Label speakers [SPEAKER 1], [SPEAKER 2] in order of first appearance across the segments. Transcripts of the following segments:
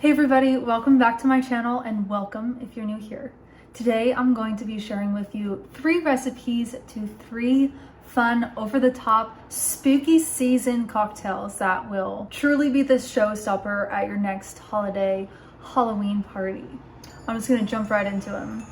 [SPEAKER 1] Hey everybody, welcome back to my channel and welcome if you're new here. Today I'm going to be sharing with you 3 recipes to 3 fun, over-the-top, spooky season cocktails that will truly be the showstopper at your next holiday Halloween party. I'm just gonna jump right into them.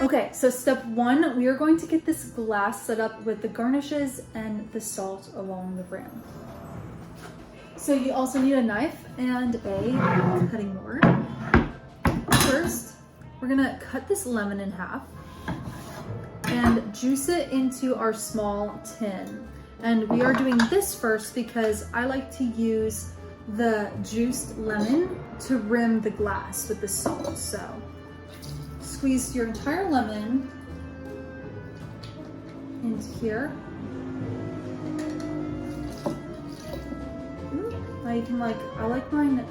[SPEAKER 1] Okay, so step 1, we are going to get this glass set up with the garnishes and the salt along the rim. So you also need a knife and a cutting board. First, we're gonna cut this lemon in half and juice it into our small tin. And we are doing this first because I like to use the juiced lemon to rim the glass with the salt. So squeeze your entire lemon into here. Now you can I like mine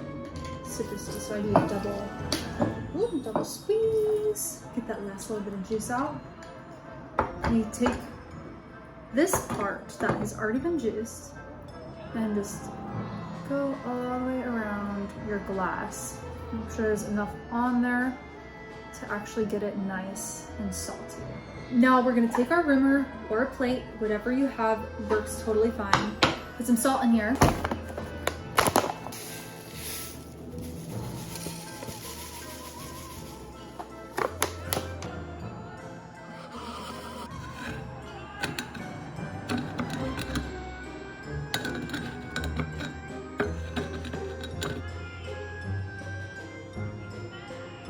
[SPEAKER 1] citrusy, so I do a double squeeze. Get that last little bit of juice out. And you take this part that has already been juiced and just go all the way around your glass. Make sure there's enough on there to actually get it nice and salty. Now we're gonna take our rimmer or a plate, whatever you have works totally fine. Put some salt in here.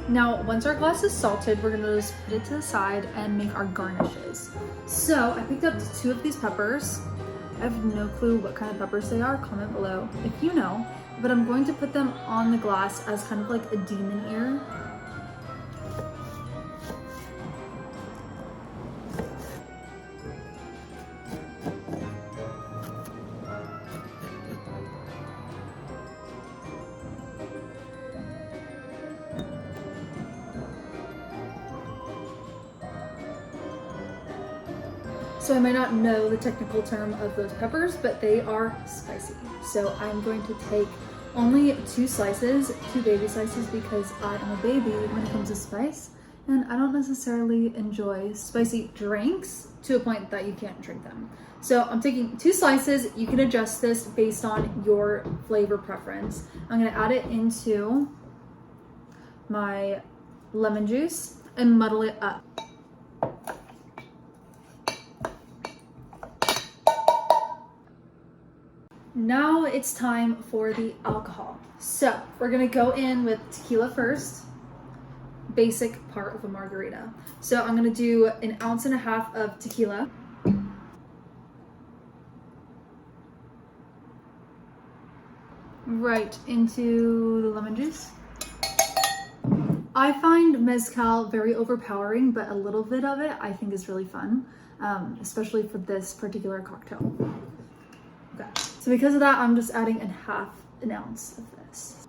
[SPEAKER 1] Now, once our glass is salted, we're gonna just put it to the side and make our garnishes. So I picked up 2 of these peppers. I have no clue what kind of peppers they are, comment below if you know, but I'm going to put them on the glass as kind of like a demon ear. So I might not know the technical term of those peppers, but they are spicy. So I'm going to take only 2 slices, 2 baby slices, because I am a baby when it comes to spice, and I don't necessarily enjoy spicy drinks to a point that you can't drink them. So I'm taking 2 slices. You can adjust this based on your flavor preference. I'm gonna add it into my lemon juice and muddle it up. Now it's time for the alcohol. So we're gonna go in with tequila first, basic part of a margarita. So I'm gonna do 1.5 ounces of tequila. Right into the lemon juice. I find mezcal very overpowering, but a little bit of it I think is really fun, especially for this particular cocktail. Okay. So because of that, I'm just adding 1/2 ounce of this.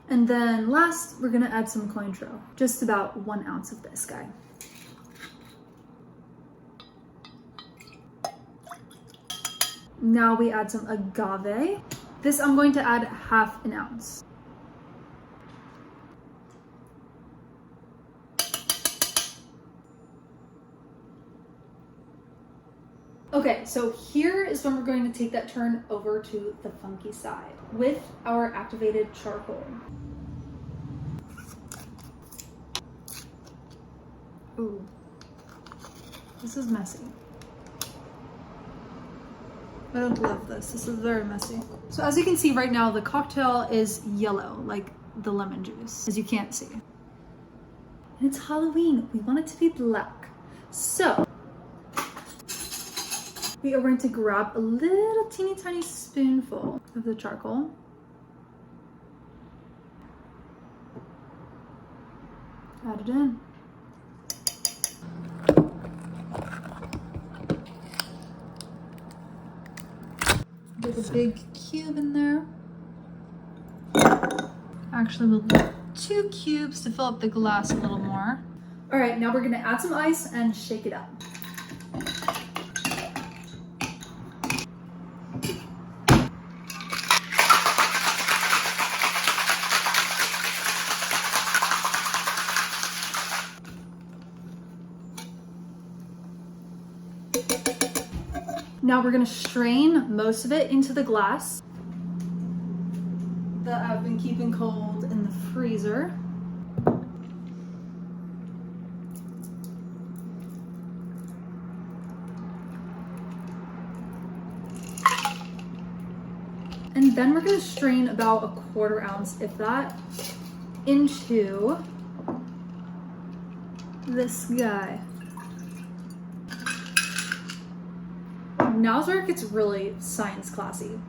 [SPEAKER 1] And then last, we're gonna add some cointreau, just about 1 ounce of this guy. Now we add some agave. This I'm going to add 1/2 ounce. Okay, so here is when we're going to take that turn over to the funky side with our activated charcoal. Ooh, this is messy. I don't love this. This is very messy. So as you can see right now, the cocktail is yellow, like the lemon juice, as you can't see. And it's Halloween. We want it to be black. So we are going to grab a little teeny tiny spoonful of the charcoal. Add it in. Get a big cube in there. Actually, we'll do 2 cubes to fill up the glass a little more. All right, now we're gonna add some ice and shake it up. Now we're gonna strain most of it into the glass that I've been keeping cold in the freezer. And then we're gonna strain about a 1/4 ounce, if that, into this guy. Now's where it gets really science classy.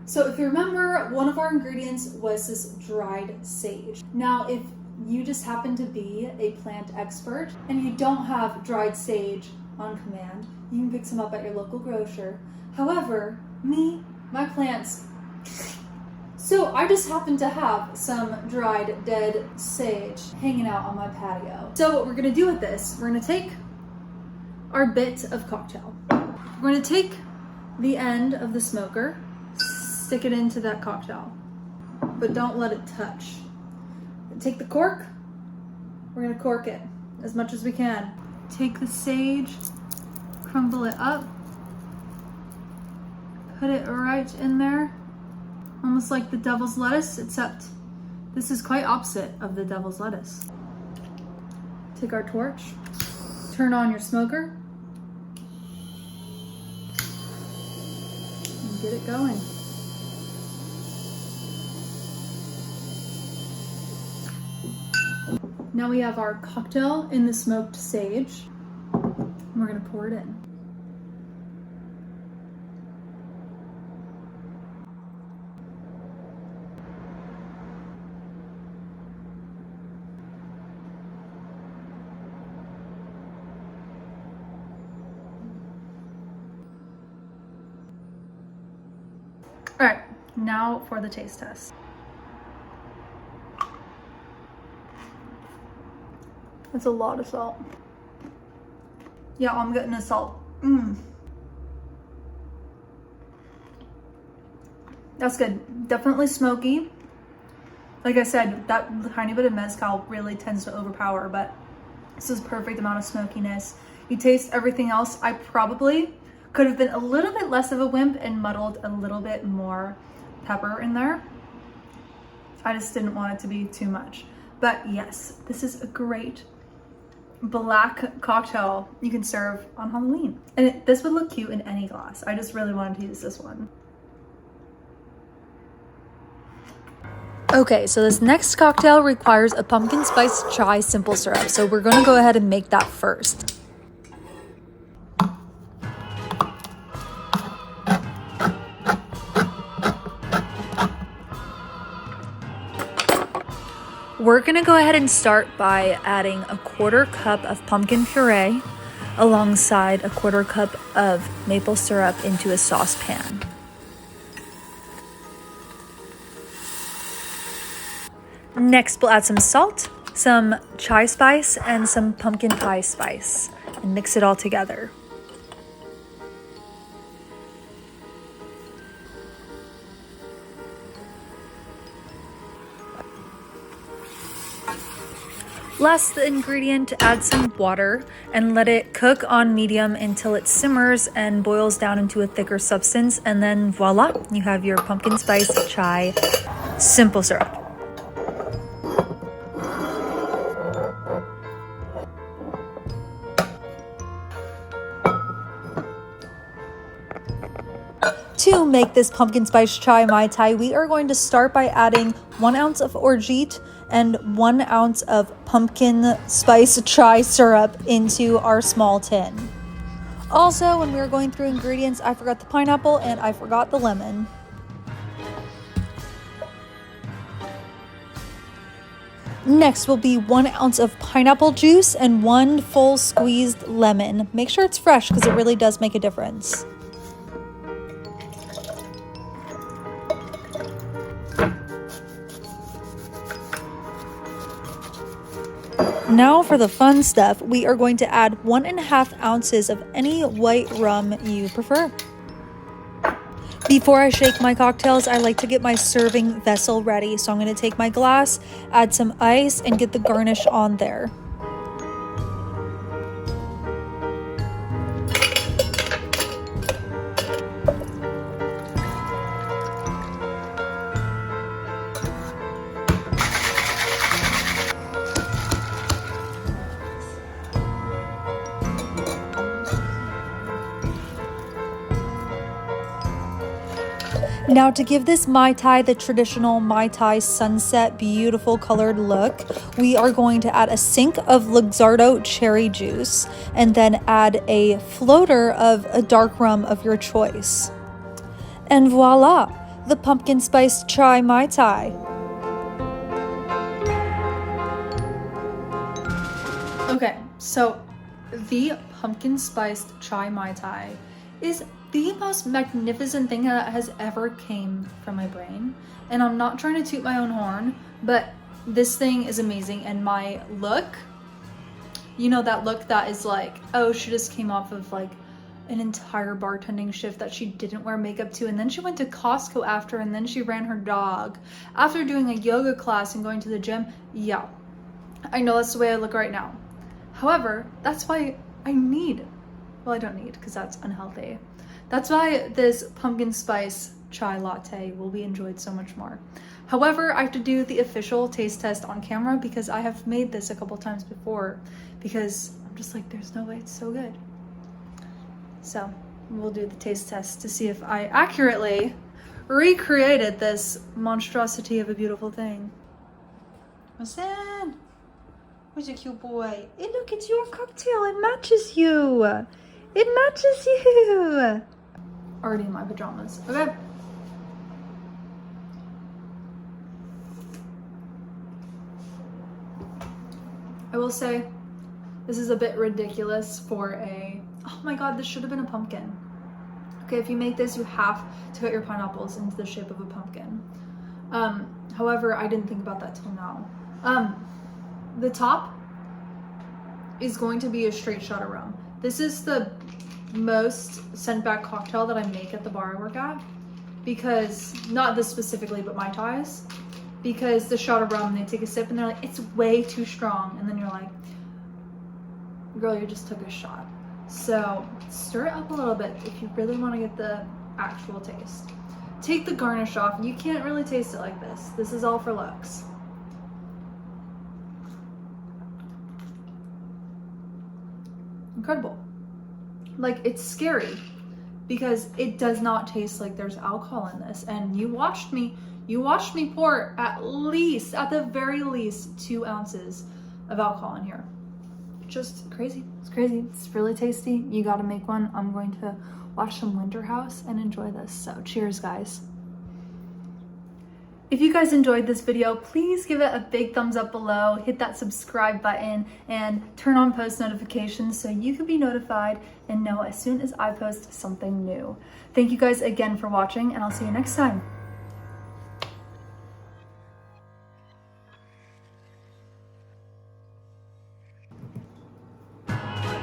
[SPEAKER 1] So if you remember, one of our ingredients was this dried sage. Now, if you just happen to be a plant expert and you don't have dried sage on command, you can pick some up at your local grocer. However, my plants, so I just happen to have some dried dead sage hanging out on my patio. So what we're gonna do with this, we're gonna take our bit of cocktail. We're gonna take the end of the smoker, stick it into that cocktail, but don't let it touch. Take the cork, we're gonna cork it as much as we can. Take the sage, crumble it up, put it right in there, almost like the devil's lettuce, except this is quite opposite of the devil's lettuce. Take our torch, turn on your smoker, get it going. Now we have our cocktail in the smoked sage. And we're gonna pour it in. All right, now for the taste test. That's a lot of salt. Yeah, I'm getting the salt. That's good. Definitely smoky. Like I said, that tiny bit of mezcal really tends to overpower, but this is perfect amount of smokiness. You taste everything else. I probably could have been a little bit less of a wimp and muddled a little bit more pepper in there. I just didn't want it to be too much. But yes, this is a great black cocktail you can serve on Halloween. And this would look cute in any glass. I just really wanted to use this one.
[SPEAKER 2] Okay, so this next cocktail requires a pumpkin spice chai simple syrup. So we're gonna go ahead and make that first. We're gonna go ahead and start by adding a 1/4 cup of pumpkin puree alongside a 1/4 cup of maple syrup into a saucepan. Next, we'll add some salt, some chai spice, and some pumpkin pie spice, and mix it all together. Last ingredient, add some water and let it cook on medium until it simmers and boils down into a thicker substance, and then voila, you have your pumpkin spice chai simple syrup. To make this pumpkin spice chai Mai Tai, we are going to start by adding 1 ounce of orgeat and 1 ounce of pumpkin spice chai syrup into our small tin. Also, when we were going through ingredients, I forgot the pineapple and I forgot the lemon. Next will be 1 ounce of pineapple juice and 1 full squeezed lemon. Make sure it's fresh because it really does make a difference. Now for the fun stuff, we are going to add 1.5 ounces of any white rum you prefer. Before I shake my cocktails, I like to get my serving vessel ready. So I'm going to take my glass, add some ice, and get the garnish on there. Now to give this Mai Tai the traditional Mai Tai sunset beautiful colored look, we are going to add a sink of Luxardo cherry juice and then add a floater of a dark rum of your choice. And voila, the pumpkin spice chai Mai Tai.
[SPEAKER 1] Okay, so the pumpkin spiced chai Mai Tai is the most magnificent thing that has ever came from my brain. And I'm not trying to toot my own horn, but this thing is amazing. And my look, you know, that look that is like, oh, she just came off of like an entire bartending shift that she didn't wear makeup to, and then she went to Costco after, and then she ran her dog after doing a yoga class and going to the gym. Yeah, I know that's the way I look right now. However, that's why I need, well, I don't need because that's unhealthy. That's why this pumpkin spice chai latte will be enjoyed so much more. However, I have to do the official taste test on camera because I have made this a couple times before because I'm just like, there's no way it's so good. So we'll do the taste test to see if I accurately recreated this monstrosity of a beautiful thing. Listen, who's a cute boy? Hey, look, it's your cocktail. It matches you. It matches you. Already in my pajamas. Okay. I will say this is a bit ridiculous for a, oh my god, this should have been a pumpkin. Okay, if you make this, you have to cut your pineapples into the shape of a pumpkin. However, I didn't think about that till now. The top is going to be a straight shot of rum. This is the most sent back cocktail that I make at the bar I work at, because, not this specifically, but Mai Tais, because the shot of rum, they take a sip and they're like, it's way too strong, and then you're like, girl, you just took a shot. So stir it up a little bit if you really want to get the actual taste. Take the garnish off. You can't really taste it like this. This is all for looks. Incredible. Like, it's scary because it does not taste like there's alcohol in this. And you watched me pour at the very least 2 ounces of alcohol in here. Just crazy. It's crazy. It's really tasty. You gotta make one. I'm going to watch some Winter House and enjoy this. So cheers, guys. If you guys enjoyed this video, please give it a big thumbs up below, hit that subscribe button, and turn on post notifications so you can be notified and know as soon as I post something new. Thank you guys again for watching, and I'll see you next time.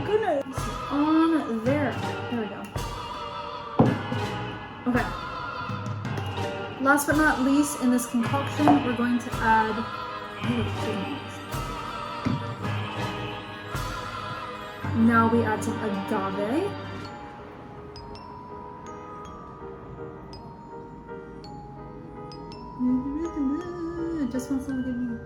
[SPEAKER 1] Goodness, on there. There we go. Okay. Last but not least, in this concoction, we're going to add, now we add some agave. It just wants to look at me.